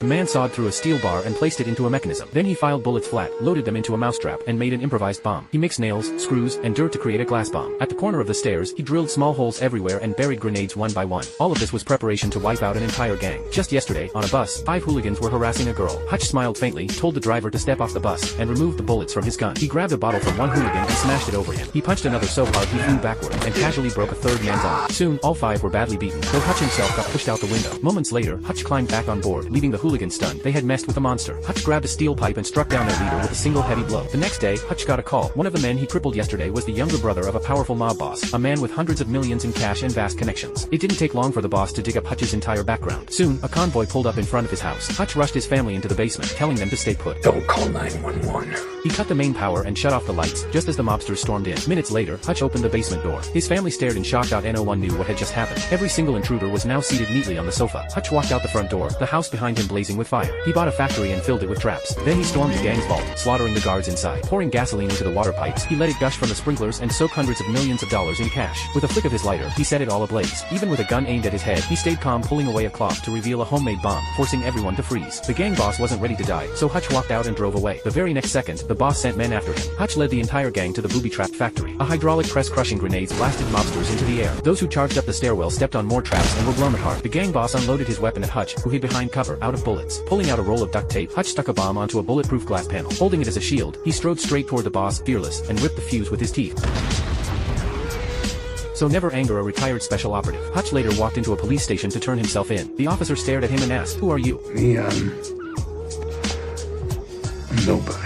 The man sawed through a steel bar and placed it into a mechanism. Then he filed bullets flat, loaded them into a mousetrap, and made an improvised bomb. He mixed nails, screws, and dirt to create a glass bomb. At the corner of the stairs, he drilled small holes everywhere and buried grenades one by one. All of this was preparation to wipe out an entire gang. Just yesterday, on a bus, 5 hooligans were harassing a girl. Hutch smiled faintly, told the driver to step off the bus, and removed the bullets from his gun. He grabbed a bottle from one hooligan and smashed it over him. He punched another so hard he flew backward, and casually broke a third man's arm. Soon, all 5 were badly beaten, though Hutch himself got pushed out the window. Moments later, Hutch climbed back on board, leaving the hooligans stunned. They had messed with a monster. Hutch grabbed a steel pipe and struck down their leader with a single heavy blow. The next day, Hutch got a call. One of the men he crippled yesterday was the younger brother of a powerful mob boss, a man with hundreds of millions in cash and vast connections. It didn't take long for the boss to dig up Hutch's entire background. Soon, a convoy pulled up in front of his house. Hutch rushed his family into the basement, telling them to stay put. Don't call 911. He cut the main power and shut off the lights, just as the mobsters stormed in. Minutes later, Hutch opened the basement door. His family stared in shock. No one knew what had just happened. Every single intruder was now seated neatly on the sofa. Hutch walked out the front door, the house behind him blazing with fire. He bought a factory and filled it with traps. Then he stormed the gang's vault, slaughtering the guards inside. Pouring gasoline into the water pipes, he let it gush from the sprinklers and soak hundreds of millions of dollars in cash. With a flick of his lighter, he set it all ablaze. Even with a gun aimed at his head, he stayed calm, pulling away a cloth to reveal a homemade bomb, forcing everyone to freeze. The gang boss wasn't ready to die, so Hutch walked out and drove away. The very next second, the boss sent men after him. Hutch led the entire gang to the booby-trapped factory. A hydraulic press crushing grenades blasted mobsters into the air. Those who charged up the stairwell stepped on more traps and were blown apart. The gang boss unloaded his weapon at Hutch, who hid behind cover, out of bullets. Pulling out a roll of duct tape, Hutch stuck a bomb onto a bulletproof glass panel. Holding it as a shield, he strode straight toward the boss, fearless, and ripped the fuse with his teeth. So never anger a retired special operative. Hutch later walked into a police station to turn himself in. The officer stared at him and asked, "Who are you?" Me, nobody.